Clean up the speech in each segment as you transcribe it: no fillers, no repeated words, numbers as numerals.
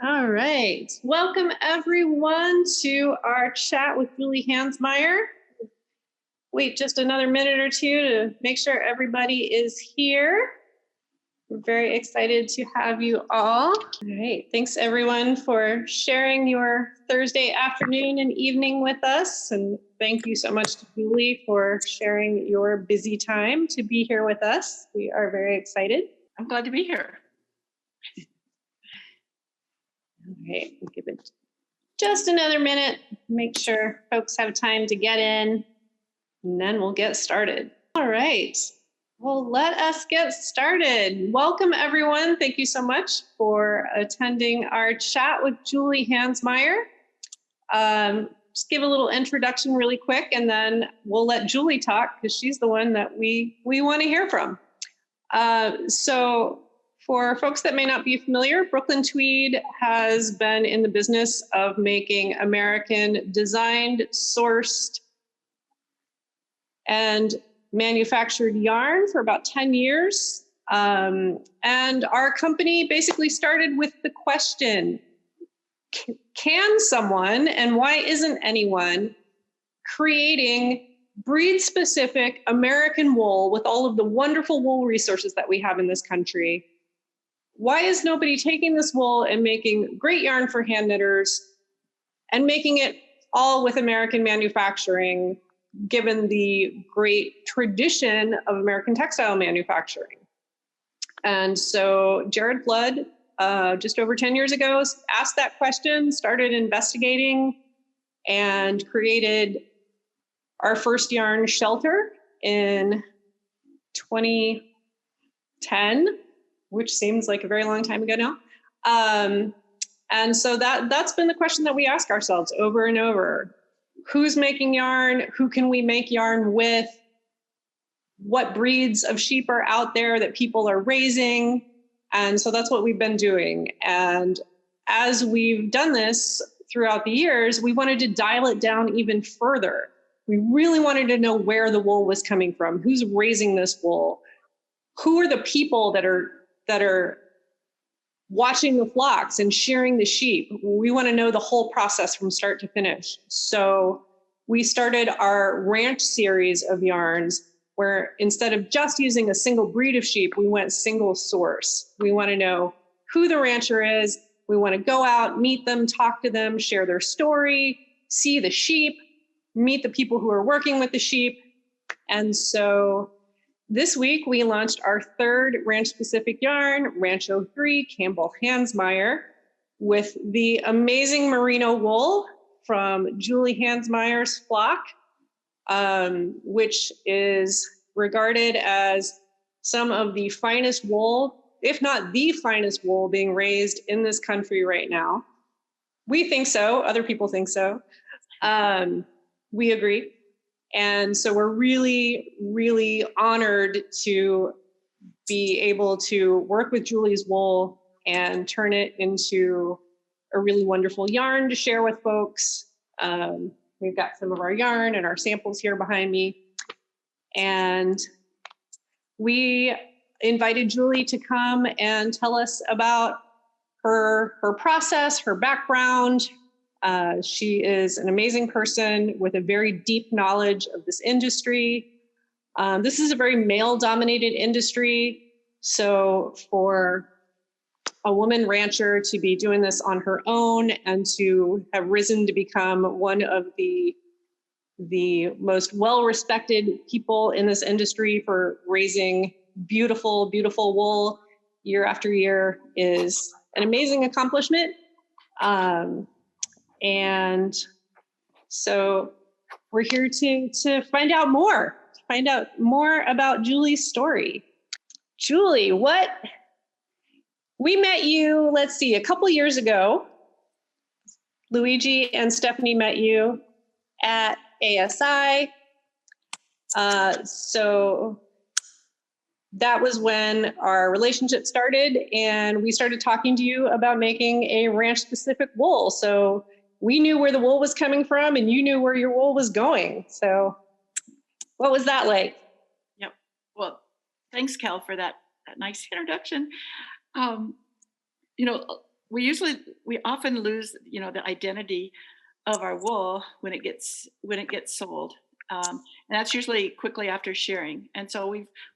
All right. Welcome everyone to our chat with Julie Hansmire. Wait just another minute or two to make sure everybody is here. We're very excited to have you all. All right. Thanks everyone for sharing your Thursday afternoon and evening with us. And thank you so much to Julie for sharing your busy time to be here with us. We are very excited. I'm glad to be here. All right, we'll give it just another minute, make sure folks have time to get in, and then we'll get started. All right, well, let us get started. Welcome, everyone. Thank you so much for attending our chat with Julie Hansmire. Just give a little introduction really quick, and then we'll let Julie talk because she's the one that we want to hear from. For folks that may not be familiar, Brooklyn Tweed has been in the business of making American designed, sourced, and manufactured yarn for about 10 years. And our company basically started with the question, can someone, and why isn't anyone, creating breed-specific American wool with all of the wonderful wool resources that we have in this country? Why is nobody taking this wool and making great yarn for hand knitters and making it all with American manufacturing, given the great tradition of American textile manufacturing? And so Jared Flood, just over 10 years ago, asked that question, started investigating, and created our first yarn shelter in 2010. Which seems like a very long time ago now. And so that's been the question that we ask ourselves over and over. Who's making yarn? Who can we make yarn with? What breeds of sheep are out there that people are raising? And so that's what we've been doing. And as we've done this throughout the years, we wanted to dial it down even further. We really wanted to know where the wool was coming from, who's raising this wool, who are the people that are watching the flocks and shearing the sheep. We want to know the whole process from start to finish. So we started our ranch series of yarns where instead of just using a single breed of sheep, we went single source. We want to know who the rancher is. We want to go out, meet them, talk to them, share their story, see the sheep, meet the people who are working with the sheep. And so this week, we launched our third ranch-specific yarn, Ranch 03 Campbell-Hansmire, with the amazing merino wool from Julie Hansmire's flock, which is regarded as some of the finest wool, if not the finest wool, being raised in this country right now. We think so. Other people think so. We agree. And so we're really, really honored to be able to work with Julie's wool and turn it into a really wonderful yarn to share with folks. We've got some of our yarn and our samples here behind me. And we invited Julie to come and tell us about her process, her background. She is an amazing person with a very deep knowledge of this industry. This is a very male-dominated industry. So for a woman rancher to be doing this on her own and to have risen to become one of the most well-respected people in this industry for raising beautiful, beautiful wool year after year is an amazing accomplishment. And so we're here to find out more about Julie's story. Julie, we met you, let's see, a couple years ago. Luigi and Stephanie met you at ASI. So that was when our relationship started, and we started talking to you about making a ranch-specific wool. So we knew where the wool was coming from, and you knew where your wool was going. So what was that like? Yep. Well, thanks, Cal, for that nice introduction. we often lose, the identity of our wool when it gets sold, and that's usually quickly after shearing. And so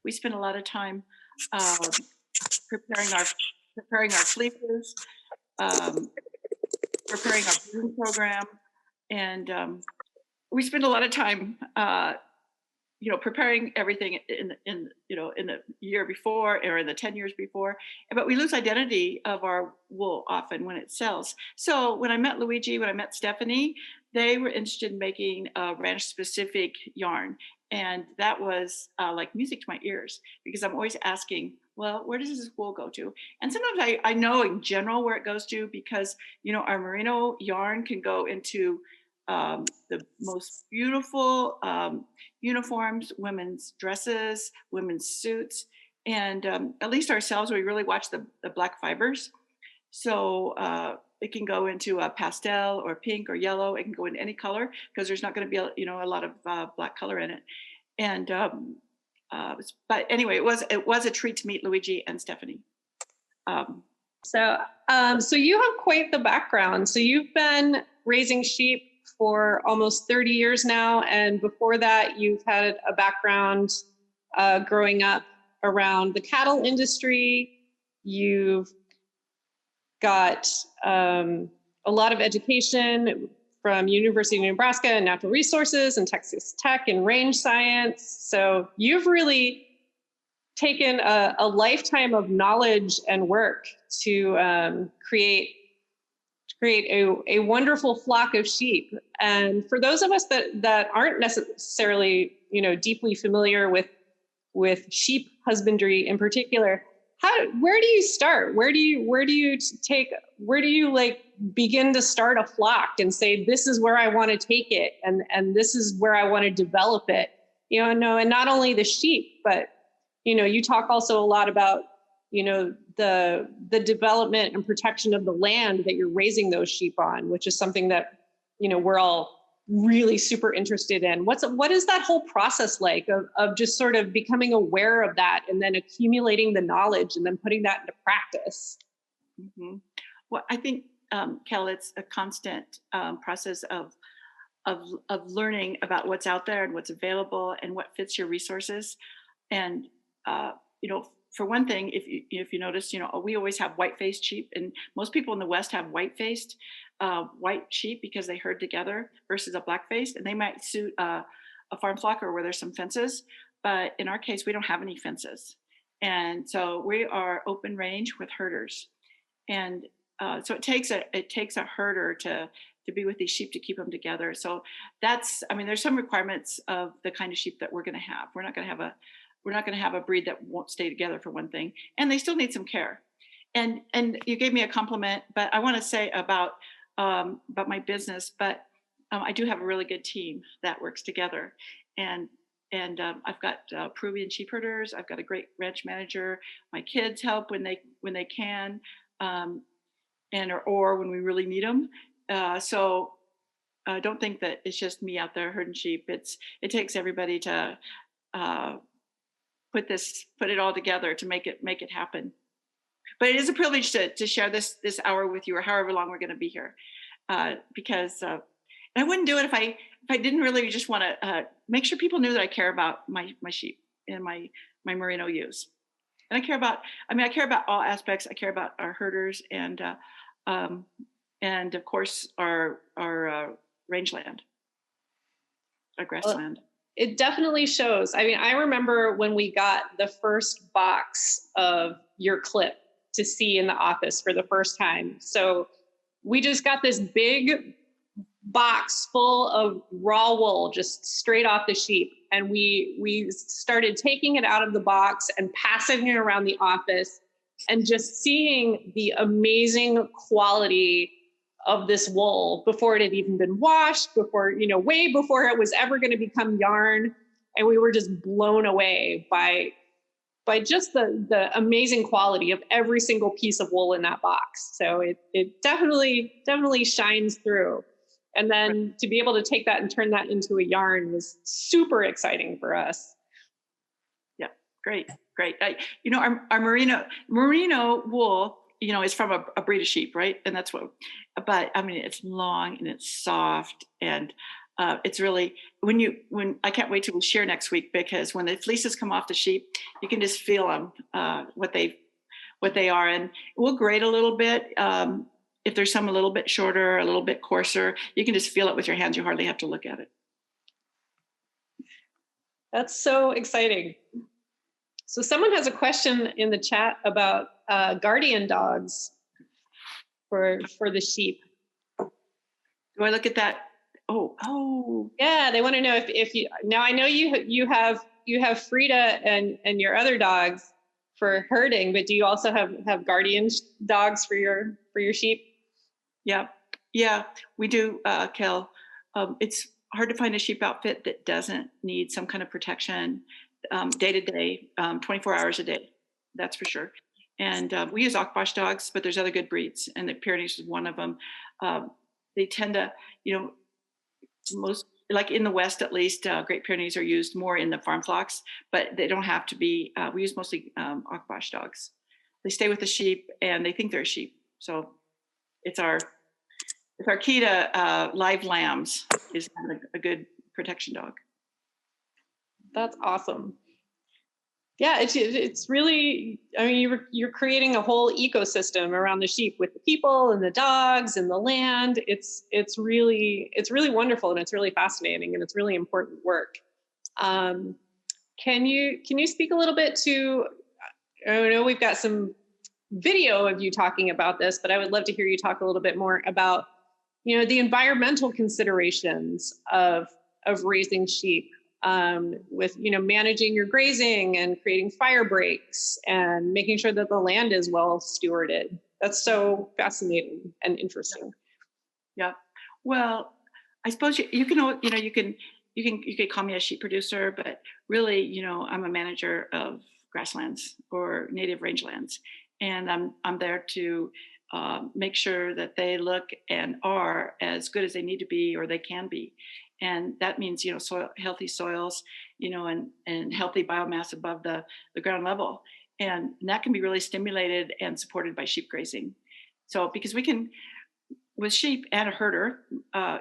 we spend a lot of time uh, preparing our preparing our fleeces, um, preparing our breeding program, and we spend a lot of time preparing everything in the year before or in the 10 years before. But we lose identity of our wool often when it sells. So when I met Luigi, when I met Stephanie, they were interested in making a ranch specific yarn. And that was like music to my ears, because I'm always asking, well, where does this wool go to? And sometimes I know in general where it goes to, because our merino yarn can go into the most beautiful uniforms, women's dresses, women's suits, and at least ourselves, we really watch the black fibers. So it can go into a pastel or pink or yellow. It can go into any color, because there's not going to be a lot of black color in it. And but anyway, it was a treat to meet Luigi and Stephanie. So you have quite the background. So you've been raising sheep for almost 30 years now. And before that, you've had a background growing up around the cattle industry. You've got a lot of education from University of Nebraska and Natural Resources and Texas Tech and range science. So you've really taken a lifetime of knowledge and work to create a wonderful flock of sheep. And for those of us that aren't necessarily, deeply familiar with sheep husbandry in particular, where do you start? Where do you begin to start a flock and say, this is where I want to take it, and this is where I want to develop it? And not only the sheep, but you talk also a lot about the development and protection of the land that you're raising those sheep on, which is something that we're all really super interested in. What is that whole process like of just sort of becoming aware of that and then accumulating the knowledge and then putting that into practice? Mm-hmm. Well, I think, Kel, it's a constant process of learning about what's out there and what's available and what fits your resources. And for one thing, if you notice, we always have white-faced sheep, and most people in the West have white-faced white sheep because they herd together, versus a black-faced, and they might suit a farm flocker where there's some fences. But in our case, we don't have any fences, and so we are open range with herders, and so it takes a herder to be with these sheep to keep them together. So there's some requirements of the kind of sheep that we're going to have. We're not going to have a breed that won't stay together, for one thing, and they still need some care. And you gave me a compliment, but I want to say about my business. But I do have a really good team that works together, and I've got Peruvian sheep herders. I've got a great ranch manager. My kids help when they can, or when we really need them. So don't think that it's just me out there herding sheep. It takes everybody to put it all together to make it happen. But it is a privilege to share this hour with you, or however long we're going to be here, because and I wouldn't do it if I didn't really just want to make sure people knew that I care about my sheep and my merino ewes. And I care about all aspects. I care about our herders and of course our rangeland, our grassland. It definitely shows. I remember when we got the first box of your clip to see in the office for the first time. So we just got this big box full of raw wool, just straight off the sheep. And we started taking it out of the box and passing it around the office, and just seeing the amazing quality of this wool before it had even been washed, way before it was ever going to become yarn. And we were just blown away by just the amazing quality of every single piece of wool in that box. So it definitely shines through. And then to be able to take that and turn that into a yarn was super exciting for us. Yeah, great. Our merino wool is from a breed of sheep, right? And that's what, but I mean, it's long and it's soft, and it's really, when I can't wait till we share next week, because when the fleeces come off the sheep, you can just feel them, what they are. And we'll grade a little bit. If there's some a little bit shorter, a little bit coarser, you can just feel it with your hands. You hardly have to look at it. That's so exciting. So someone has a question in the chat about guardian dogs for the sheep. Do I look at that? Oh. Yeah, they want to know if you, now I know you have Frida and your other dogs for herding, but do you also have guardian dogs for your sheep? Yeah, we do, Kel. It's hard to find a sheep outfit that doesn't need some kind of protection day to day, 24 hours a day. That's for sure. And we use Akbash dogs, but there's other good breeds, and the Pyrenees is one of them. They tend to, most, like in the West at least, Great Pyrenees are used more in the farm flocks, but they don't have to be. We use mostly Akbash dogs. They stay with the sheep and they think they're a sheep. So it's our key to live lambs is having a good protection dog. That's awesome. Yeah, it's really, I mean, you're creating a whole ecosystem around the sheep with the people and the dogs and the land. It's really wonderful, and it's really fascinating, and it's really important work. Can you speak a little bit to, I know we've got some video of you talking about this, but I would love to hear you talk a little bit more about, the environmental considerations of raising sheep. With managing your grazing and creating fire breaks and making sure that the land is well stewarded. That's so fascinating and interesting. Yeah. Well, I suppose you could call me a sheep producer, but really, I'm a manager of grasslands or native rangelands, and I'm there to make sure that they look and are as good as they need to be or they can be. And that means, healthy soils, and healthy biomass above the ground level. And that can be really stimulated and supported by sheep grazing. So, because we can, with sheep and a herder,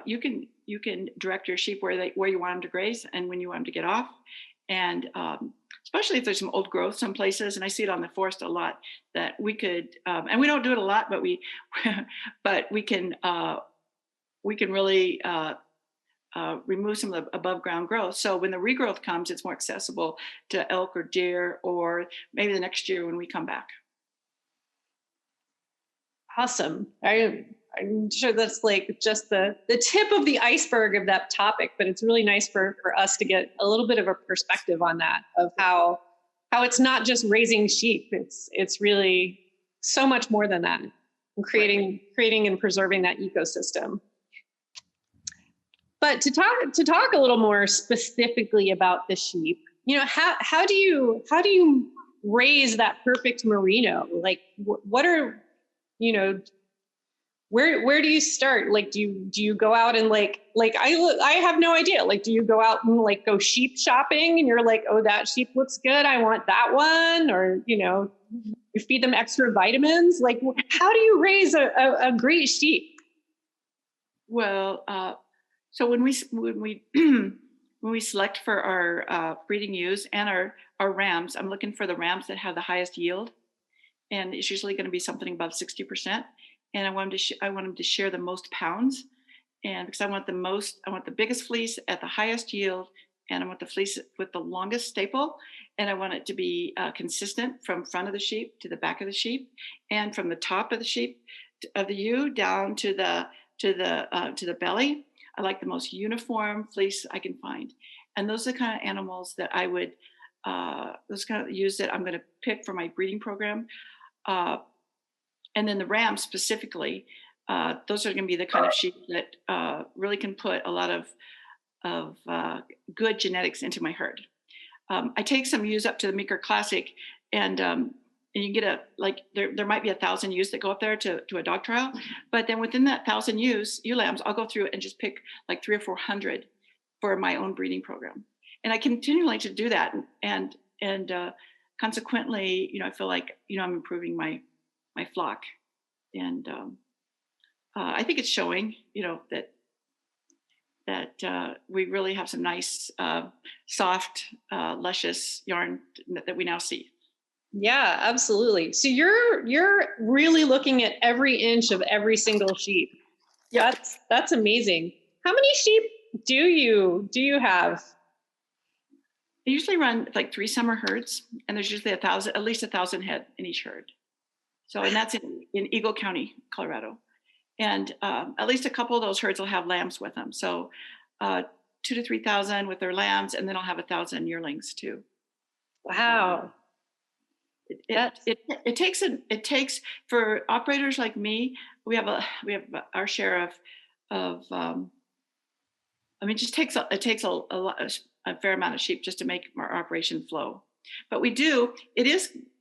you can direct your sheep where you want them to graze and when you want them to get off. And especially if there's some old growth some places, and I see it on the forest a lot, that we could, and we don't do it a lot, but we can really remove some of the above ground growth. So when the regrowth comes, it's more accessible to elk or deer, or maybe the next year when we come back. Awesome. I'm sure that's like just the tip of the iceberg of that topic, but it's really nice for us to get a little bit of a perspective on that, of how it's not just raising sheep. It's really so much more than that, and creating and preserving that ecosystem. But to talk a little more specifically about the sheep, how do you raise that perfect merino? Like, what are, where do you start? Like, do you go out and like I have no idea. Like, do you go out and like go sheep shopping and you're like, oh, that sheep looks good, I want that one, or you feed them extra vitamins? Like, how do you raise a great sheep? Well, so when we when we select for our breeding ewes and our rams, I'm looking for the rams that have the highest yield, and it's usually going to be something above 60%. And I want them to share the most pounds, and because I want the biggest fleece at the highest yield, and I want the fleece with the longest staple, and I want it to be consistent from front of the sheep to the back of the sheep, and from the top of the sheep of the ewe down to the belly. I like the most uniform fleece I can find. And those are the kind of animals that I would, those kind of ewes that I'm going to pick for my breeding program. And then the rams specifically, those are going to be the kind of sheep that really can put a lot of good genetics into my herd. I take some ewes up to the Meeker Classic, and you get there might be 1,000 ewes that go up there to a dog trial, but then within that 1,000 ewe lambs, I'll go through and just pick like 300 or 400 for my own breeding program, and I continually to do that, and consequently, I feel like I'm improving my flock. And I think it's showing, that we really have some nice, soft, luscious yarn that we now see. Yeah, absolutely. So you're really looking at every inch of every single sheep. Yep. That's amazing. How many sheep do you have? I usually run like 3 summer herds, and there's usually at least 1,000 head in each herd. So, and that's in Eagle County, Colorado. And at least a couple of those herds will have lambs with them. So 2 to 3,000 with their lambs, and then I'll have 1,000 yearlings too. Wow. It takes for operators like me. We have our share of it just takes a fair amount of sheep just to make our operation flow. But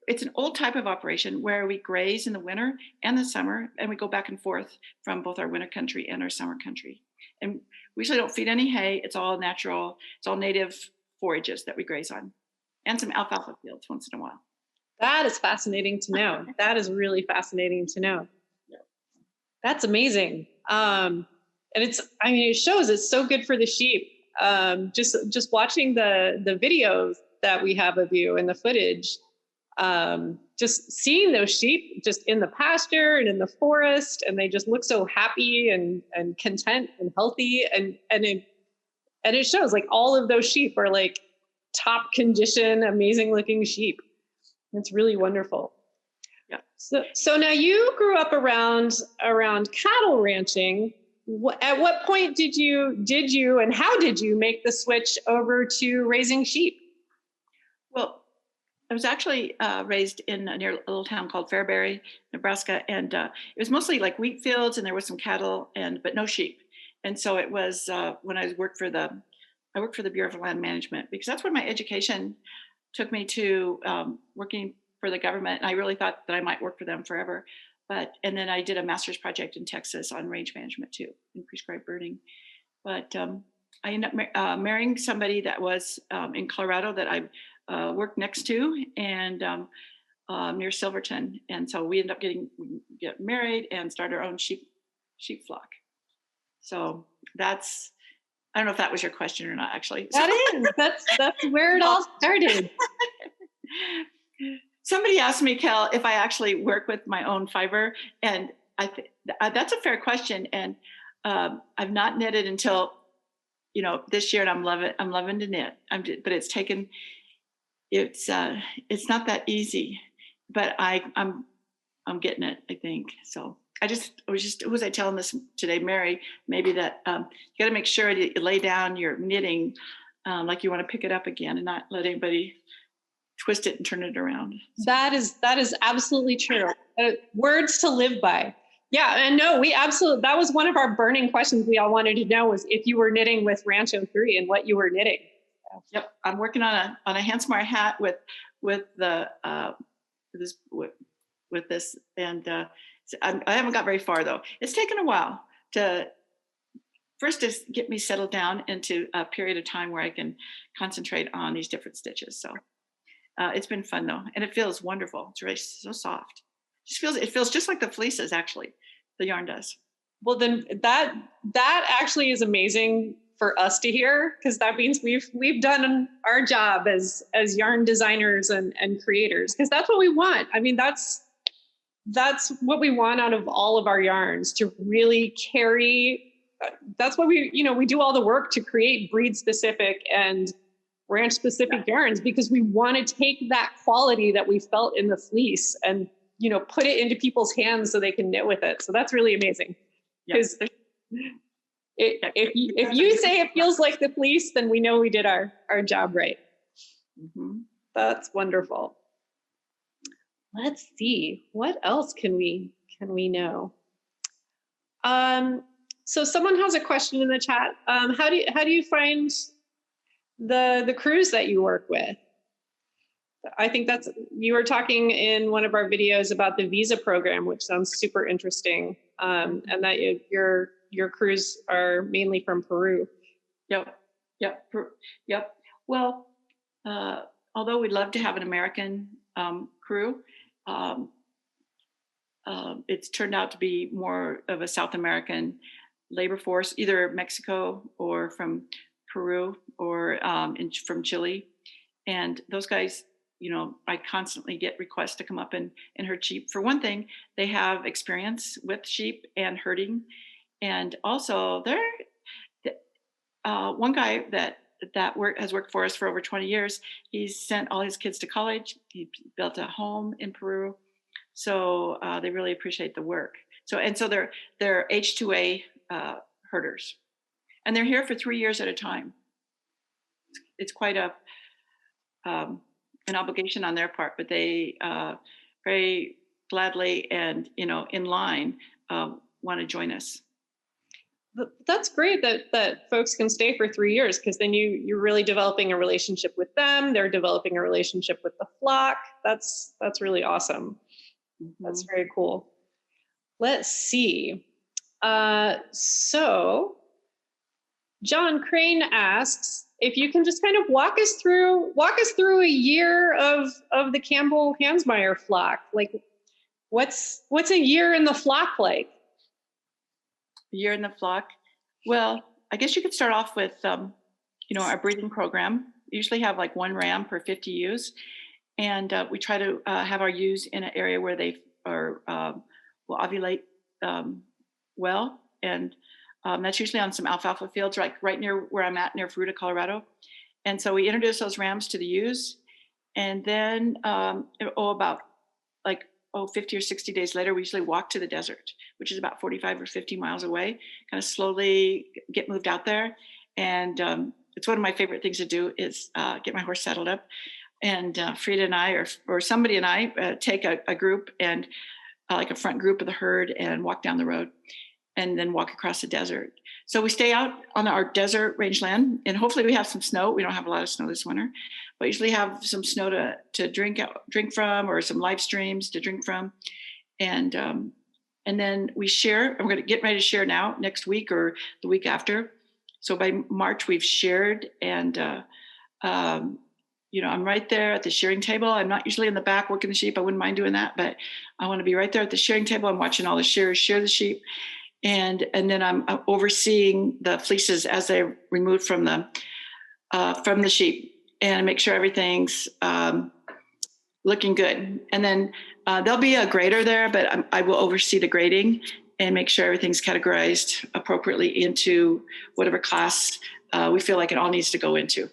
it's an old type of operation where we graze in the winter and the summer, and we go back and forth from both our winter country and our summer country. And we usually don't feed any hay. It's all natural. It's all native forages that we graze on, and some alfalfa fields once in a while. That is fascinating to know. That is really fascinating to know. Yeah. That's amazing. And it shows it's so good for the sheep. Just watching the videos that we have of you and the footage, just seeing those sheep just in the pasture and in the forest, and they just look so happy and content and healthy. And it shows like all of those sheep are like top condition, amazing looking sheep. It's really wonderful. Yeah. So now you grew up around cattle ranching. At what point did you and how did you make the switch over to raising sheep? Well, I was actually raised near a little town called Fairbury, Nebraska, and it was mostly like wheat fields, and there was some cattle, but no sheep. And so it was when I worked for the Bureau of Land Management, because that's when my education took me to working for the government. And I really thought that I might work for them forever. And then I did a master's project in Texas on range management too, in prescribed burning. But I ended up marrying somebody that was in Colorado that I worked next to, and near Silverton. And so we ended up get married and start our own sheep flock. So I don't know if that was your question or not, actually. That's where it all started. Somebody asked me, Cal, if I actually work with my own fiber, and I think that's a fair question. And I've not knitted until this year, and I'm loving to knit. But it's not that easy, but I'm getting it, I think. So who was I telling this today, Mary, maybe that you got to make sure that you lay down your knitting like you want to pick it up again, and not let anybody twist it and turn it around. So. That is absolutely true. Words to live by. Yeah, and no, that was one of our burning questions we all wanted to know, was if you were knitting with Rancho 3 and what you were knitting. Yep, I'm working on a Hansmire hat with this, and I haven't got very far though. It's taken a while to get me settled down into a period of time where I can concentrate on these different stitches. So it's been fun though, and it feels wonderful. It's really so soft. It feels just like the fleeces, actually. The yarn does. Well, then that actually is amazing for us to hear, because that means we've done our job as yarn designers and creators, because that's what we want. I mean, that's what we want out of all of our yarns, to really carry. That's why we do all the work to create breed specific and ranch specific yarns, because we want to take that quality that we felt in the fleece and put it into people's hands so they can knit with it. So that's really amazing. Because if you say it feels like the fleece, then we know we did our job right. Mm-hmm. That's wonderful. Let's see, what else can we know? So someone has a question in the chat. How do you find the crews that you work with? I think you were talking in one of our videos about the visa program, which sounds super interesting, and that your crews are mainly from Peru. Yep. Well, although we'd love to have an American crew, it's turned out to be more of a South American labor force, either Mexico or from Peru or from Chile. And those guys, I constantly get requests to come up and herd sheep. For one thing, they have experience with sheep and herding. And also one guy that has worked for us for over 20 years, he's sent all his kids to college. He built a home in Peru. So they really appreciate the work. So they're H2A herders, and they're here for 3 years at a time. It's quite an obligation on their part, but they very gladly and in line want to join us. That's great that folks can stay for 3 years, because then you're really developing a relationship with them. They're developing a relationship with the flock. That's really awesome. Mm-hmm. That's very cool. Let's see. So John Crane asks if you can just kind of walk us through a year of the Campbell-Hansmire flock. Like, what's a year in the flock like? A year in the flock. Well, I guess you could start off with our breeding program. We usually have like 1 ram per 50 ewes, and we try to have our ewes in an area where they will ovulate well, and that's usually on some alfalfa fields, right near where I'm at, near Fruita, Colorado. And so we introduce those rams to the ewes, and then about 50 or 60 days later, we usually walk to the desert, which is about 45 or 50 miles away, kind of slowly get moved out there. And it's one of my favorite things to do is get my horse saddled up, and Frida and I, or somebody and I, take a group and like a front group of the herd and walk down the road and then walk across the desert. So we stay out on our desert rangeland, and hopefully we have some snow. We don't have a lot of snow this winter, but usually have some snow to drink from, or some live streams to drink from. And then we shear. I'm going to get ready to shear now, next week or the week after. So by March we've sheared, and I'm right there at the shearing table. I'm not usually in the back working the sheep. I wouldn't mind doing that, but I want to be right there at the shearing table. I'm watching all the shearers shear the sheep. And then I'm overseeing the fleeces as they're removed from the sheep, and make sure everything's looking good. And then there'll be a grader there, but I will oversee the grading and make sure everything's categorized appropriately into whatever class we feel like it all needs to go into.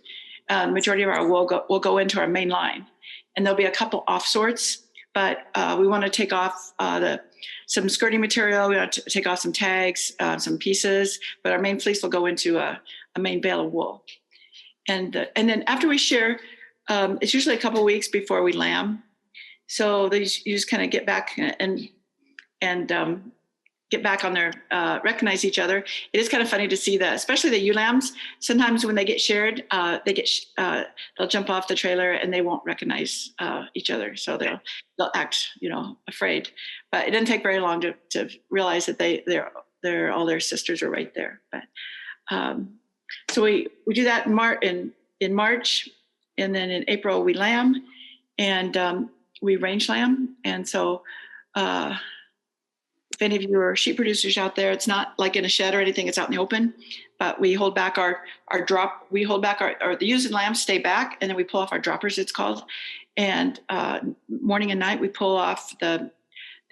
The majority of our will go into our main line, and there'll be a couple off sorts, but we want to take off some skirting material. We want to take off some tags, some pieces, but our main fleece will go into a main bale of wool. And then after we shear, it's usually a couple of weeks before we lamb. So you just kind of get back and get back on their, recognize each other. It is kind of funny to see that, especially the ewe lambs. Sometimes when they get sheared, they'll jump off the trailer and they won't recognize each other. So they'll act, afraid. But it didn't take very long to realize that they're all their sisters are right there. But so we do that in March, and then in April we lamb, and we range lamb. And so if any of you are sheep producers out there, it's not like in a shed or anything, it's out in the open, but we hold back our drop. We hold back the ewes and lambs stay back, and then we pull off our droppers, it's called. And morning and night, we pull off the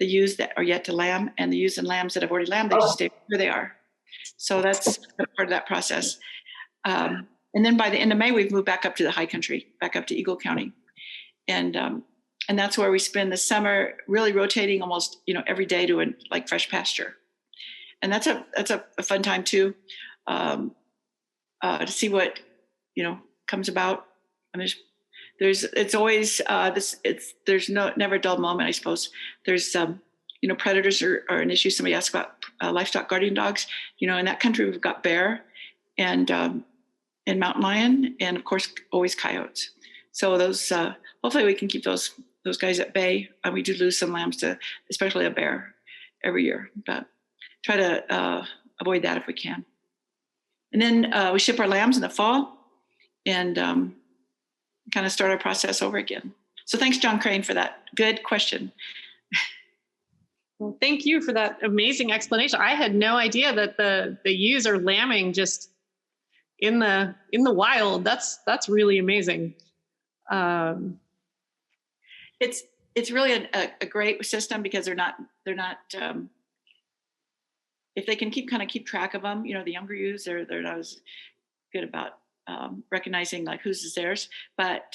ewes that are yet to lamb, and the ewes and lambs that have already lambed, they just stay where they are. So that's part of that process. And then by the end of May, we've moved back up to the high country, back up to Eagle County. And that's where we spend the summer really rotating almost, every day to like fresh pasture. And that's a fun time too, to see what, comes about. I mean, it's always, there's never a dull moment, I suppose. There's, predators are an issue. Somebody asked about livestock guardian dogs. In that country, we've got bear and mountain lion, and of course, always coyotes. So those, hopefully we can keep those guys at bay. And we do lose some lambs to, especially a bear, every year, but try to avoid that if we can. And then we ship our lambs in the fall, and kind of start our process over again. So thanks, John Crane, for that good question. Well, thank you for that amazing explanation. I had no idea that the ewes are lambing just in the wild. That's really amazing. Um, It's really a great system because they're not if they can keep track of them, the younger ewes, they're not as good about recognizing like whose is theirs. But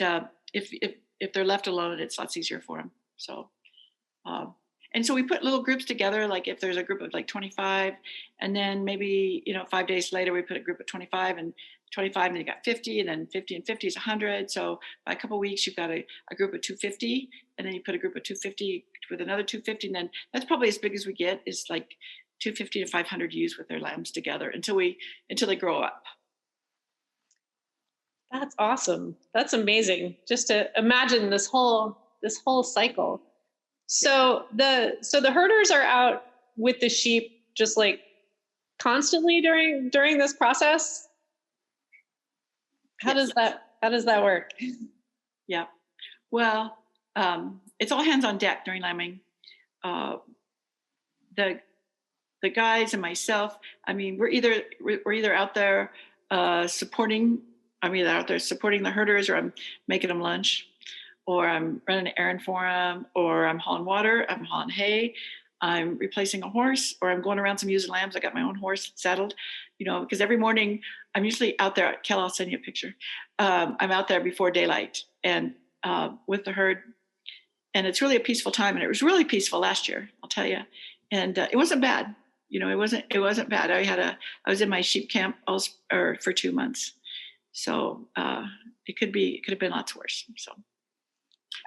if they're left alone, it's lots easier for them. So and so we put little groups together, like if there's a group of like 25, and then maybe 5 days later we put a group of 25 and 25, and then you got 50, and then 50 and 50 is 100. So by a couple of weeks you've got a group of 250, and then you put a group of 250 with another 250, and then that's probably as big as we get, is like 250 to 500 ewes with their lambs together until they grow up. That's awesome. That's amazing. Just to imagine this whole cycle. So the herders are out with the sheep just like constantly during this process. How does that work? Yeah. Well, it's all hands on deck during lambing. The guys and myself, I mean, we're either out there supporting. I'm either out there supporting the herders, or I'm making them lunch, or I'm running an errand for them, or I'm hauling water, I'm hauling hay, I'm replacing a horse, or I'm going around some ewes and lambs. I got my own horse saddled, because every morning I'm usually out there. Kel, I'll send you a picture. I'm out there before daylight and with the herd, and it's really a peaceful time. And it was really peaceful last year, I'll tell you. And it wasn't bad. It wasn't bad. I was in my sheep camp for 2 months. So it could have been lots worse. So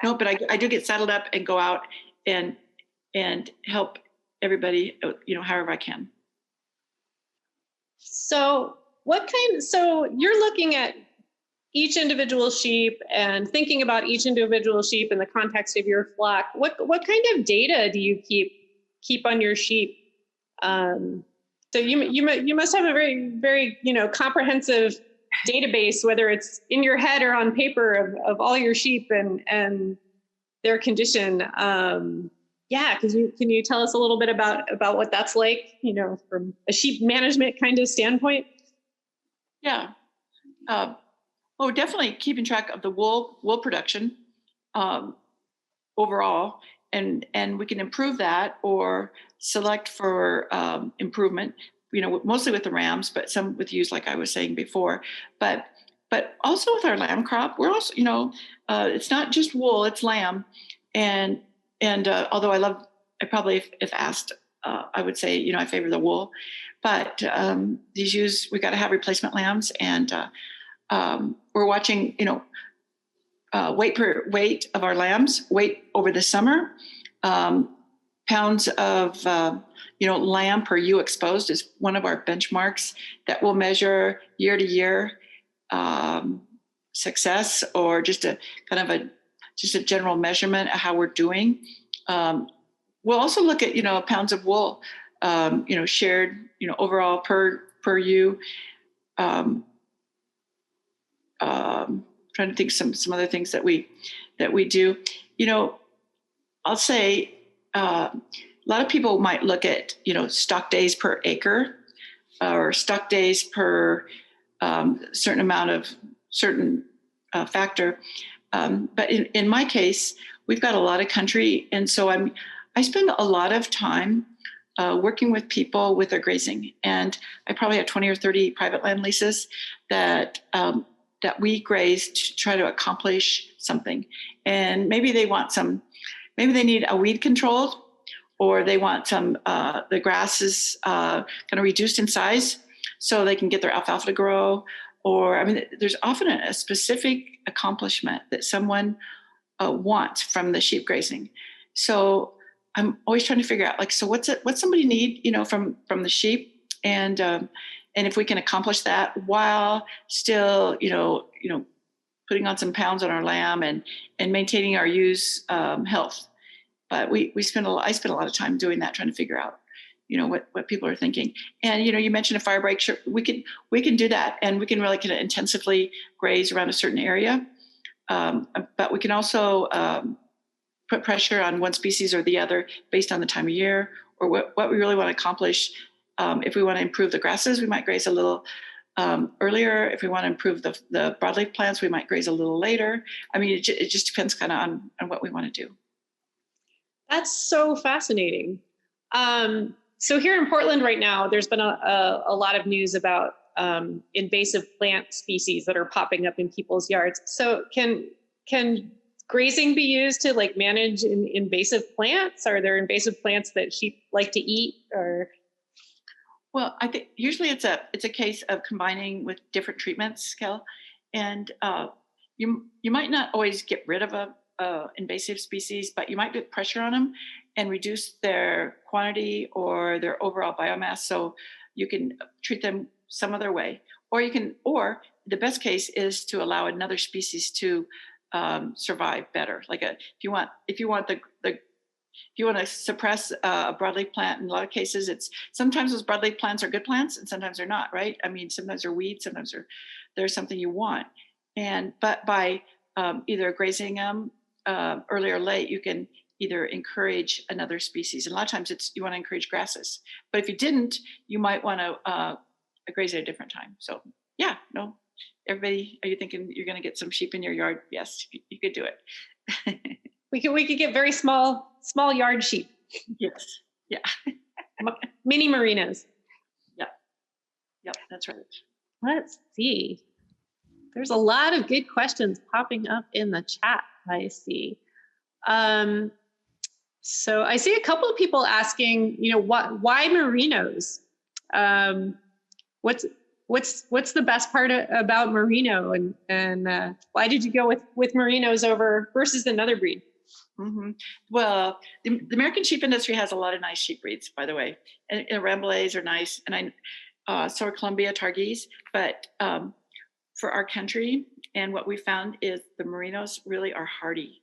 no, but I do get saddled up and go out and help everybody, however I can. So you're looking at each individual sheep and thinking about each individual sheep in the context of your flock. What kind of data do you keep on your sheep? So you must have a very, very, comprehensive database, whether it's in your head or on paper, of all your sheep and their condition. Can you tell us a little bit about what that's like, from a sheep management kind of standpoint? Yeah. Well, definitely keeping track of the wool production overall, and we can improve that or select for improvement, mostly with the rams, but some with ewes, like I was saying before, but also with our lamb crop. We're also, it's not just wool, it's lamb. And although I probably, if asked, I would say, I favor the wool, but these ewes, we got to have replacement lambs, and we're watching, weight of our lambs, weight over the summer, pounds of, lamb per ewe exposed is one of our benchmarks that will measure year to year success, or just a kind of a general measurement of how we're doing. We'll also look at, pounds of wool, sheared, overall per ewe. Trying to think some other things that we do. I'll say a lot of people might look at stock days per acre, or stock days per certain amount of certain factor. But in my case, we've got a lot of country, and so I spend a lot of time working with people with their grazing, and I probably have 20 or 30 private land leases that we graze to try to accomplish something. And maybe they need a weed controlled, or they want the grasses kind of reduced in size so they can get their alfalfa to grow. Or, there's often a specific accomplishment that someone wants from the sheep grazing. So I'm always trying to figure out, so what's somebody need, from the sheep, and if we can accomplish that while still, putting on some pounds on our lamb and maintaining our ewes' health. But I spend a lot of time doing that, trying to figure out, what people are thinking. And, you mentioned a fire break. Sure, we can do that, and we can really kind of intensively graze around a certain area. But we can also put pressure on one species or the other based on the time of year or what we really want to accomplish. If we want to improve the grasses, we might graze a little earlier. If we want to improve the broadleaf plants, we might graze a little later. I mean, it just depends kind of on what we want to do. That's so fascinating. So here in Portland right now, there's been a lot of news about invasive plant species that are popping up in people's yards. So can grazing be used to like manage invasive plants? Are there invasive plants that sheep like to eat? Or well, I think usually it's a case of combining with different treatments, Kel, and you might not always get rid of a invasive species, but you might put pressure on them and reduce their quantity or their overall biomass. So you can treat them some other way, or the best case is to allow another species to survive better. Like if you want to suppress a broadleaf plant, in a lot of cases, sometimes those broadleaf plants are good plants and sometimes they're not, right? I mean, sometimes they're weeds, sometimes they're something you want. But by either grazing them early or late, you can either encourage another species. And a lot of times you want to encourage grasses. But if you didn't, you might want to graze at a different time. So yeah, no. Everybody, are you thinking you're going to get some sheep in your yard? Yes, you could do it. we could get very small yard sheep. Yes. Yeah. Mini merinos. Yep, that's right. Let's see. There's a lot of good questions popping up in the chat, I see. So I see a couple of people asking, why merinos? What's the best part about merino, and why did you go with merinos versus another breed? Mm-hmm. Well, the American sheep industry has a lot of nice sheep breeds, by the way, and Rambouillets are nice, and so are Columbia Targhese, but for our country, and what we found is the merinos really are hardy,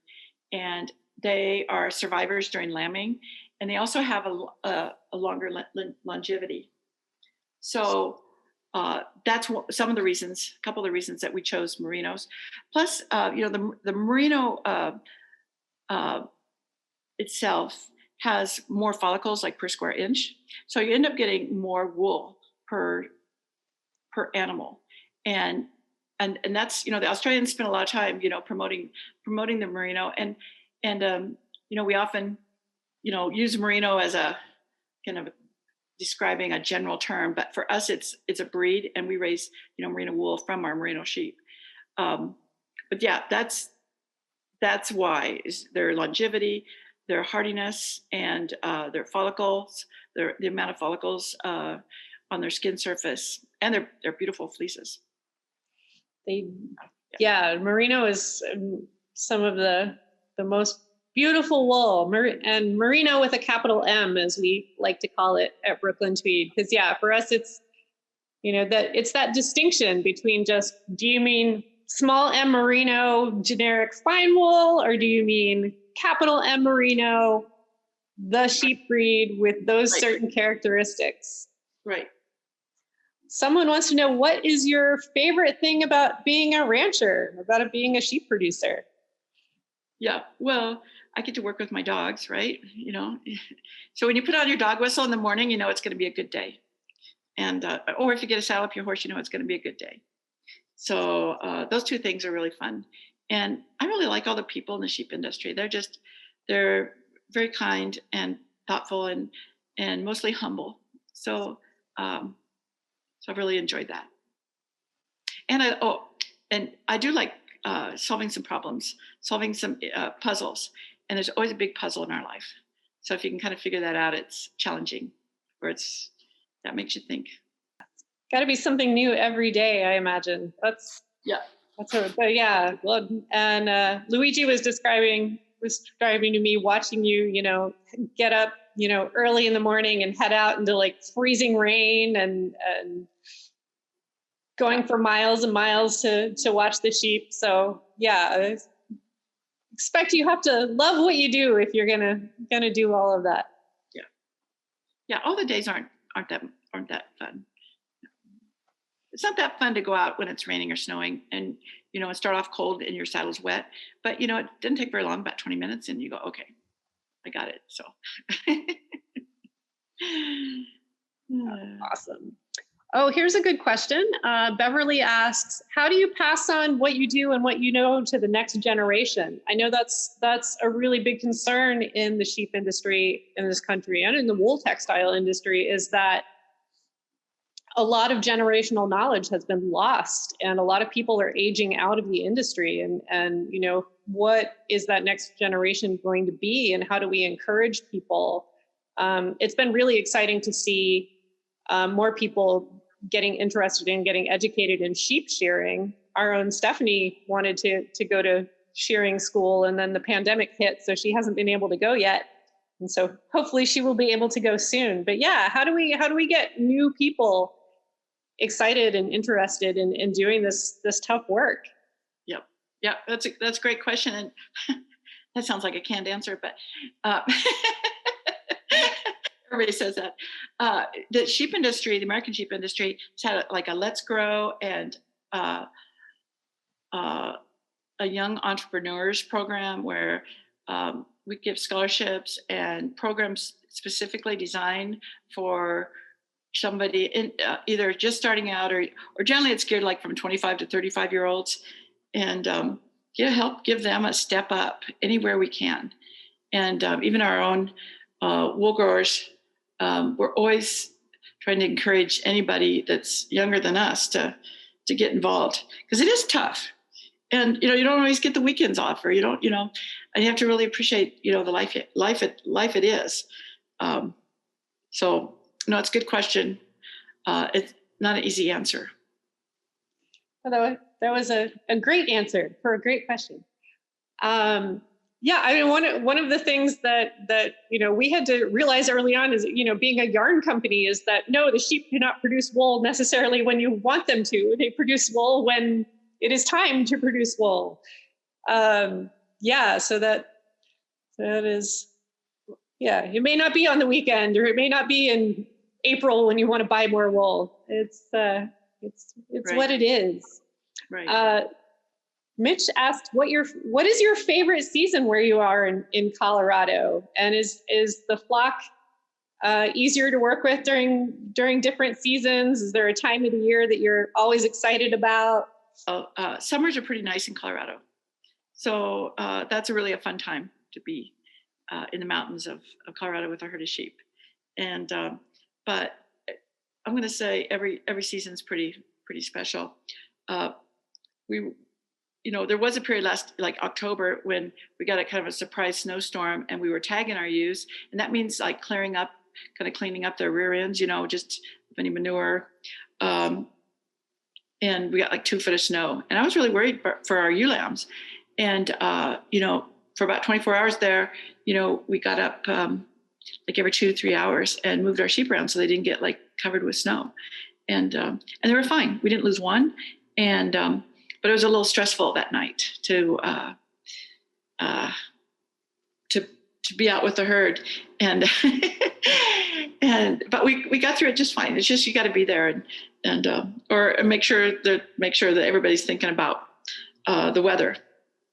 and they are survivors during lambing, and they also have a longer longevity. So that's some of the reasons, a couple of the reasons that we chose merinos. Plus, the merino itself has more follicles, like per square inch. So you end up getting more wool per animal. And that's, the Australians spend a lot of time, promoting the merino. And we often, use merino as a kind of describing a general term, but for us, it's a breed, and we raise, merino wool from our merino sheep. But yeah, that's why, is their longevity, their hardiness, and their follicles, the amount of follicles on their skin surface, and their beautiful fleeces. Merino is some of the most beautiful wool, and merino with a capital M, as we like to call it at Brooklyn Tweed. Because for us, it's it's that distinction between just, do you mean small M merino, generic fine wool, or do you mean capital M merino, the sheep breed with those certain characteristics? Right. Someone wants to know, what is your favorite thing about being a rancher, about being a sheep producer? Yeah, well, I get to work with my dogs, right? So when you put on your dog whistle in the morning, it's going to be a good day. And, or if you get a saddle up your horse, it's going to be a good day. So those two things are really fun. And I really like all the people in the sheep industry. They're very kind and thoughtful and mostly humble. So I've really enjoyed that. And I do like solving some problems, solving some puzzles. And there's always a big puzzle in our life. So if you can kind of figure that out, it's challenging, or that makes you think. Got to be something new every day, I imagine. Well, and Luigi was describing to me, watching you, get up, early in the morning and head out into like freezing rain and going for miles and miles to watch the sheep. So I expect you have to love what you do if you're gonna do all of that. Yeah. All the days aren't that fun. It's not that fun to go out when it's raining or snowing, and and start off cold and your saddle's wet. But, it didn't take very long, about 20 minutes, and you go, okay, I got it. So. Awesome. Oh, here's a good question. Beverly asks, how do you pass on what you do and what you know to the next generation? I know that's a really big concern in the sheep industry in this country and in the wool textile industry, is that a lot of generational knowledge has been lost, and a lot of people are aging out of the industry. And what is that next generation going to be, and how do we encourage people? It's been really exciting to see more people getting interested in getting educated in sheep shearing. Our own Stephanie wanted to go to shearing school, and then the pandemic hit, so she hasn't been able to go yet. And so hopefully she will be able to go soon. But yeah, how do we get new people excited and interested in doing this tough work? Yep, that's a great question, and that sounds like a canned answer, but everybody says that. The sheep industry, the American sheep industry, has had like a Let's Grow and a young entrepreneurs program where we give scholarships and programs specifically designed for somebody in either just starting out or generally it's geared like from 25 to 35-year-olds, and help give them a step up anywhere we can. And even our own wool growers, we're always trying to encourage anybody that's younger than us to get involved, because it is tough. And you don't always get the weekends off, or you don't, and you have to really appreciate the life it is. So no, it's a good question. It's not an easy answer. That was a great answer for a great question. Yeah, I mean, one of the things that we had to realize early on is, being a yarn company, is that no, the sheep do not produce wool necessarily when you want them to. They produce wool when it is time to produce wool. So that is, it may not be on the weekend, or it may not be in April when you want to buy more wool. It's right. What it is. Right. Mitch asked, what is your favorite season where you are in Colorado? And is the flock easier to work with during different seasons? Is there a time of the year that you're always excited about? Summers are pretty nice in Colorado. So that's really a fun time to be in the mountains of Colorado with a herd of sheep. And but I'm going to say every season's pretty special. There was a period last, like October, when we got a kind of a surprise snowstorm, and we were tagging our ewes, and that means like cleaning up their rear ends, just any manure. And we got like 2 feet of snow, and I was really worried for our ewe lambs. And for about 24 hours there, we got up like every 2-3 hours and moved our sheep around so they didn't get like covered with snow. And they were fine. We didn't lose one. And but it was a little stressful that night to be out with the herd, and but we got through it just fine. It's just you got to be there and or make sure that everybody's thinking about the weather.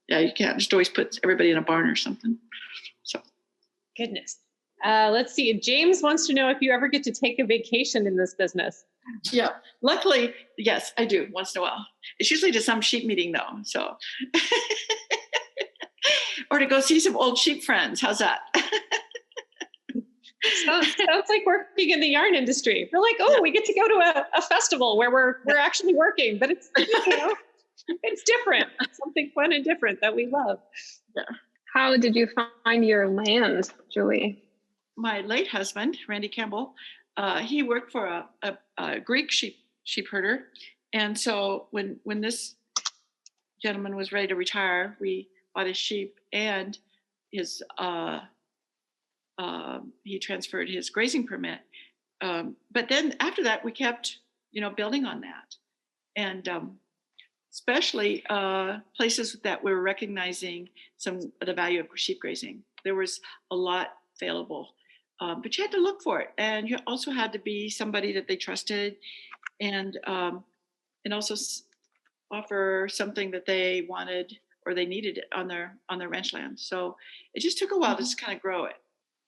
Yeah, you can't just always put everybody in a barn or something. So, goodness. Let's see. James wants to know if you ever get to take a vacation in this business. Yeah, luckily, yes, I do once in a while. It's usually to some sheep meeting though, so or to go see some old sheep friends. How's that? Sounds like working in the yarn industry. We're like, we get to go to a festival where we're actually working, but it's it's different. It's something fun and different that we love. Yeah. How did you find your land, Julie? My late husband, Randy Campbell, he worked for a Greek sheep herder, and so when this gentleman was ready to retire, we bought his sheep, and his he transferred his grazing permit. But then after that, we kept building on that, and especially places that were recognizing the value of sheep grazing. There was a lot available. But you had to look for it, and you also had to be somebody that they trusted, and also offer something that they wanted or they needed on their ranch land. So it just took a while to just kind of grow it,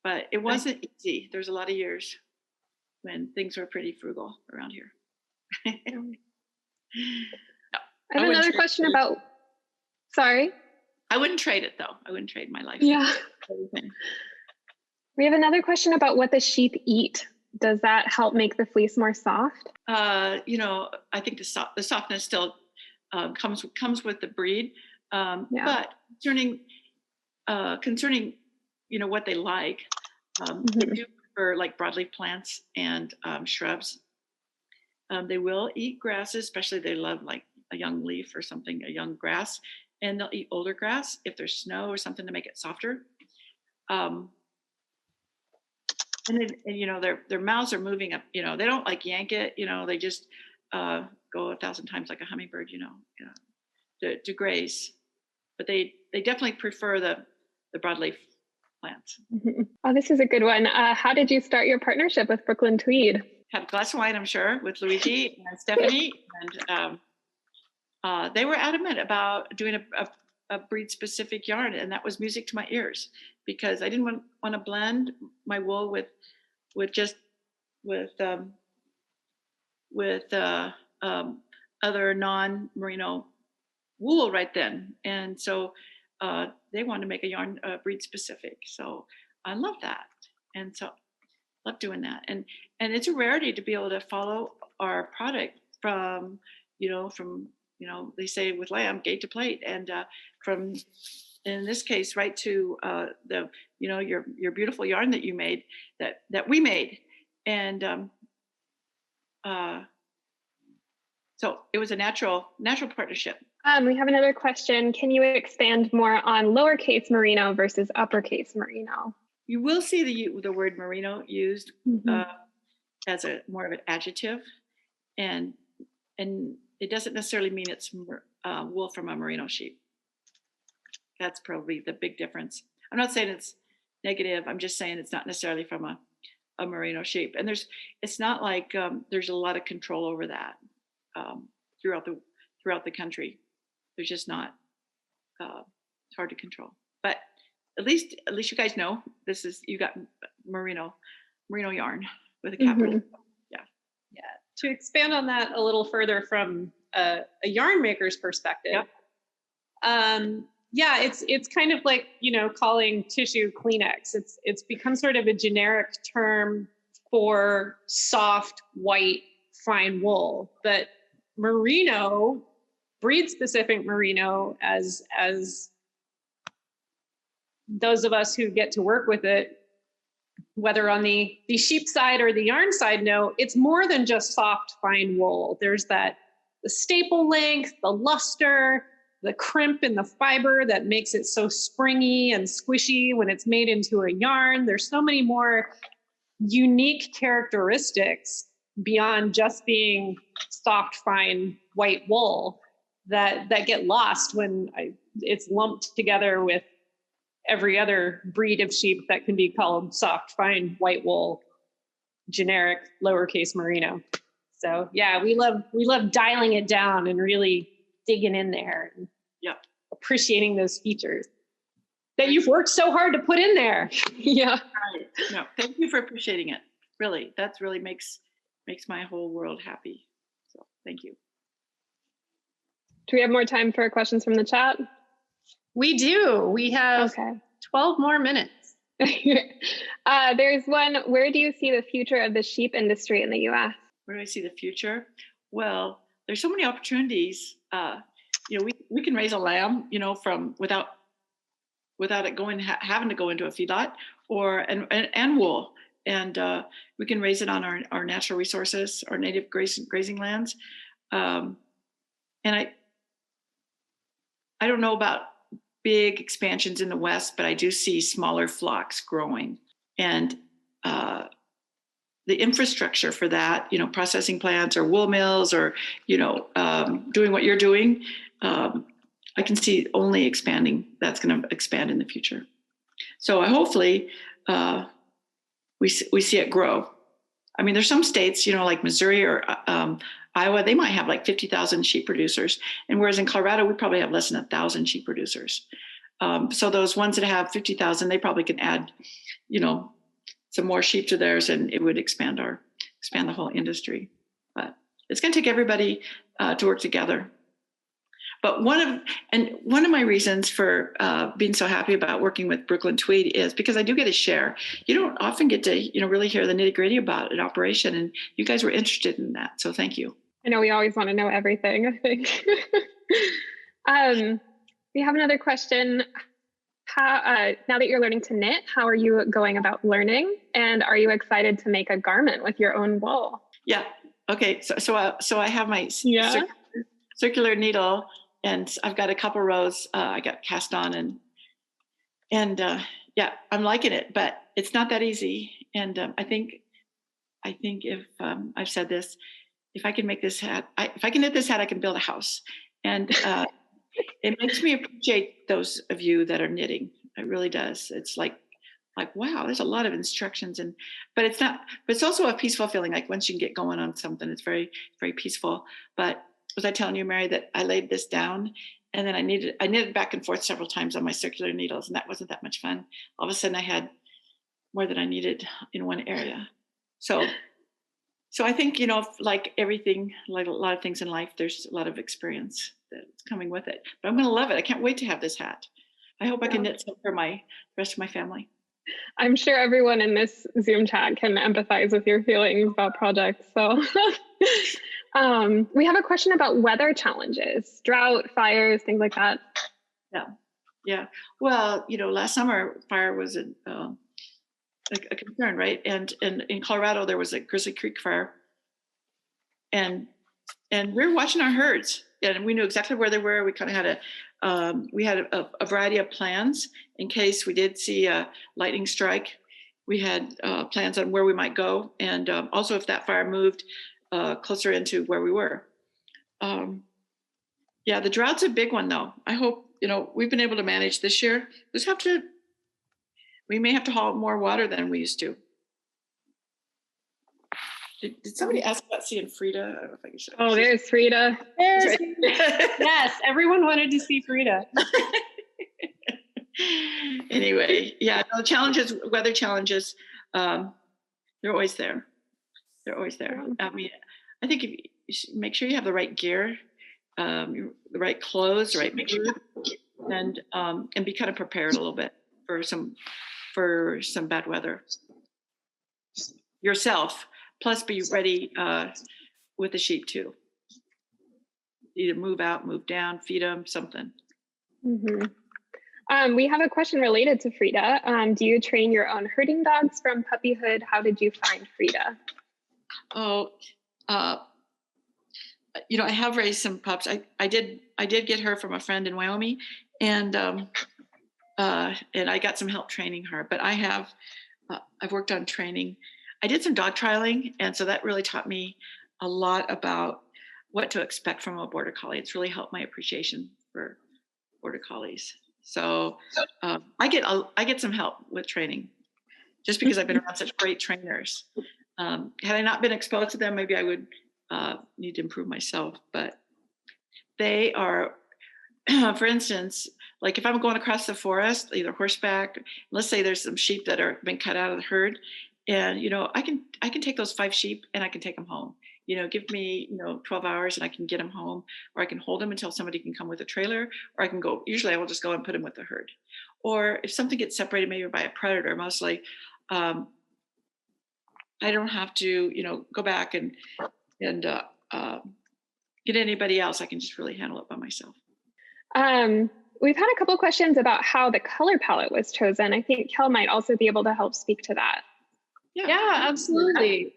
but it wasn't easy. There's a lot of years when things were pretty frugal around here. No, I have another question about, sorry. I wouldn't trade it though. I wouldn't trade my life. Yeah. We have another question about what the sheep eat. Does that help make the fleece more soft? I think the softness still comes with the breed. But concerning what they like, they do prefer like broadleaf plants and shrubs. They will eat grasses, especially they love like a young leaf or something, a young grass, and they'll eat older grass if there's snow or something to make it softer. And then, their mouths are moving up, they don't like yank it, they just go 1,000 times like a hummingbird, to graze. But they definitely prefer the broadleaf plants. Oh, this is a good one. How did you start your partnership with Brooklyn Tweed? Had a glass of wine, I'm sure, with Luigi and Stephanie. And they were adamant about doing a breed-specific yarn, and that was music to my ears, because I didn't want to blend my wool with other non-merino wool right then. And so they wanted to make a yarn breed specific. So I love that. And so love doing that. And it's a rarity to be able to follow our product from they say with lamb, gate to plate, and from, in this case, right to your beautiful yarn that you made, that we made. And so it was a natural partnership. We have another question. Can you expand more on lowercase merino versus uppercase merino? You will see the word merino used as a more of an adjective, and it doesn't necessarily mean it's wool from a merino sheep. That's probably the big difference. I'm not saying it's negative. I'm just saying it's not necessarily from a merino sheep. And it's not like there's a lot of control over that throughout the country. There's just not. It's hard to control. But at least you guys know you got merino yarn with a capital. Yeah. To expand on that a little further from a yarn maker's perspective. It's kind of like, calling tissue Kleenex. It's become sort of a generic term for soft, white, fine wool. But merino, breed-specific merino, as those of us who get to work with it, whether on the sheep side or the yarn side, know it's more than just soft, fine wool. There's the staple length, the luster, the crimp in the fiber that makes it so springy and squishy when it's made into a yarn. There's so many more unique characteristics beyond just being soft, fine, white wool that get lost when it's lumped together with every other breed of sheep that can be called soft, fine, white wool, generic, lowercase merino. So yeah, we love dialing it down and really digging in there and appreciating those features that you've worked so hard to put in there. Yeah. Right. No, thank you for appreciating it. Really, that's really makes my whole world happy. So thank you. Do we have more time for questions from the chat? We do. We have 12 more minutes. There's one. Where do you see the future of the sheep industry in the U.S.? Where do I see the future? Well, there's so many opportunities. We can raise a lamb, from without it having to go into a feedlot, and wool, and we can raise it on our natural resources, our native grazing lands, and I don't know about big expansions in the West, but I do see smaller flocks growing, and the infrastructure for that, processing plants or wool mills or, doing what you're doing, I can see only expanding. That's going to expand in the future. So hopefully we see it grow. I mean, there's some states, like Missouri or Iowa, they might have like 50,000 sheep producers. And whereas in Colorado, we probably have less than 1,000 sheep producers. So those ones that have 50,000, they probably can add, some more sheep to theirs, and it would expand the whole industry. But it's going to take everybody to work together. But one of my reasons for being so happy about working with Brooklyn Tweed is because I do get to share. You don't often get to, really hear the nitty gritty about an operation, and you guys were interested in that. So thank you. I know we always want to know everything, I think. We have another question. How, now that you're learning to knit, how are you going about learning? And are you excited to make a garment with your own wool? Yeah. Okay. So I have my circular needle, and I've got a couple rows. I got cast on, and I'm liking it, but it's not that easy. And I think if I've said this, if I can make this hat, if I can knit this hat, I can build a house. And it makes me appreciate those of you that are knitting. It really does. It's like, wow, there's a lot of instructions, but it's not, but it's also a peaceful feeling. Like once you can get going on something, it's very, very peaceful. But was I telling you, Mary, that I laid this down and then I knitted back and forth several times on my circular needles, and that wasn't that much fun. All of a sudden I had more than I needed in one area. So I think, like everything, like a lot of things in life, there's a lot of experience that's coming with it. But I'm going to love it. I can't wait to have this hat. I hope I can knit some for the rest of my family. I'm sure everyone in this Zoom chat can empathize with your feelings about projects. So we have a question about weather challenges, drought, fires, things like that. Yeah. Well, last summer fire was a concern, right? And in Colorado, there was a Grizzly Creek fire, and we were watching our herds, and we knew exactly where they were. We kind of had a variety of plans in case we did see a lightning strike. We had plans on where we might go, and also if that fire moved closer into where we were. The drought's a big one, though. I hope we've been able to manage this year. We may have to haul more water than we used to. Did somebody ask about seeing Frida? I don't know if I can show. Oh, there's Frida. Yes, everyone wanted to see Frida. Anyway, weather challenges, they're always there. They're always there. I mean, I think if you should make sure you have the right gear, the right clothes, right, make sure, and be kind of prepared a little bit for some bad weather yourself. Plus, be ready with the sheep too. Either move out, move down, feed them, something. Mm-hmm. We have a question related to Frida. Do you train your own herding dogs from puppyhood? How did you find Frida? Oh, I have raised some pups. I did get her from a friend in Wyoming, and I got some help training her. But I've worked on training. I did some dog trialing, and so that really taught me a lot about what to expect from a border collie. It's really helped my appreciation for border collies. So I get some help with training, just because I've been around such great trainers. Had I not been exposed to them, maybe I would need to improve myself. But they are, for instance, like if I'm going across the forest, either horseback, let's say there's some sheep that are been cut out of the herd, and I can take those 5 sheep and I can take them home. Give me 12 hours and I can get them home, or I can hold them until somebody can come with a trailer, or I can go. Usually I will just go and put them with the herd. Or if something gets separated maybe by a predator, mostly I don't have to go back and get anybody else. I can just really handle it by myself. We've had a couple of questions about how the color palette was chosen. I think Kel might also be able to help speak to that. Yeah, absolutely.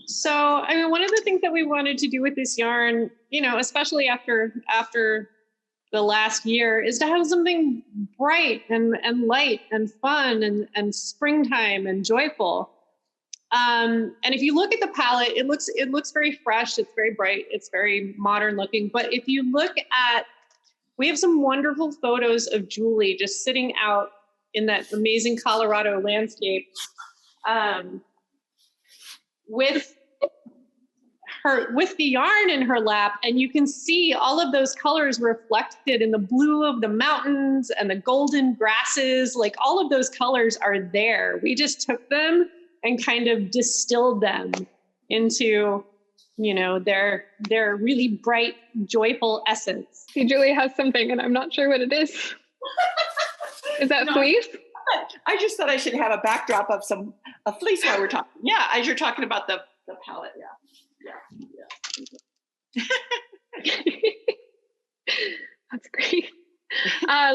So, one of the things that we wanted to do with this yarn, especially after the last year, is to have something bright and light and fun and springtime and joyful. And if you look at the palette, it looks very fresh. It's very bright. It's very modern looking. But if you look at, we have some wonderful photos of Julie just sitting out in that amazing Colorado landscape with with the yarn in her lap, and you can see all of those colors reflected in the blue of the mountains and the golden grasses. Like all of those colors are there. We just took them and kind of distilled them into, you know, their really bright, joyful essence. See, Julie has something and I'm not sure what it is. Is that fleece? I just thought I should have a backdrop of a fleece while we're talking. Yeah, as you're talking about the palette. Yeah. That's great.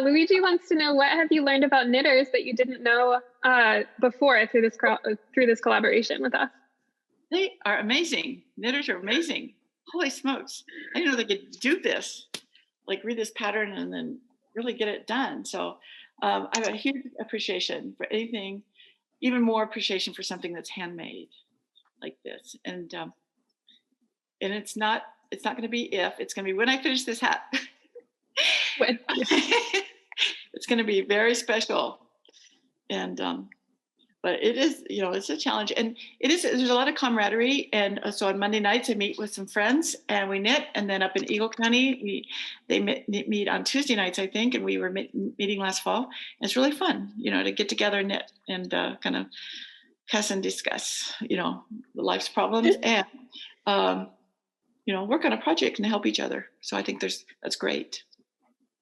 Luigi wants to know, what have you learned about knitters that you didn't know before through this collaboration with us? They are amazing. Knitters are amazing. Holy smokes. I didn't know they could do this, like read this pattern and then really get it done. So I have a huge appreciation for anything, even more appreciation for something that's handmade like this. And it's not going to be it's going to be when I finish this hat. It's going to be very special. And but it is, you know, it's a challenge, and there's a lot of camaraderie. And so on Monday nights I meet with some friends and we knit, and then up in Eagle County they meet on Tuesday nights, I think, and we were meeting last fall. And it's really fun, you know, to get together and knit and kind of cuss and discuss, you know, life's problems and you know, work on a project and help each other. So I think that's great.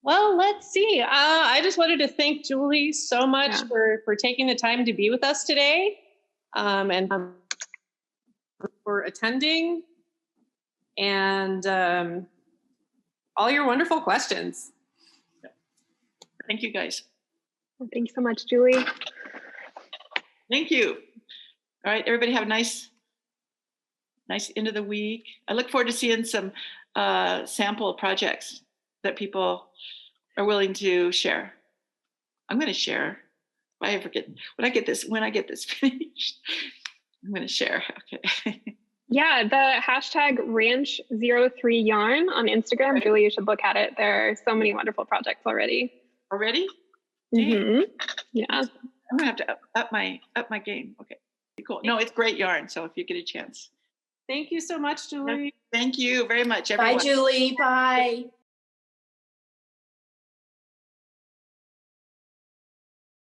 Well, let's see. I just wanted to thank Julie so much for taking the time to be with us today, and for attending, and all your wonderful questions. Thank you, guys. Well, thanks so much, Julie. Thank you. All right, everybody have a nice end of the week. I look forward to seeing some sample projects that people are willing to share. I'm going to share. If I forget when I get this finished, I'm going to share. Okay. Yeah, the hashtag ranch03yarn on Instagram. Julie, you should look at it. There are so many wonderful projects already. Already? Mm-hmm. Yeah. I'm gonna have to up my game. Okay. Cool. No, it's great yarn. So if you get a chance. Thank you so much, Julie. Thank you very much, everyone. Bye, Julie. Bye.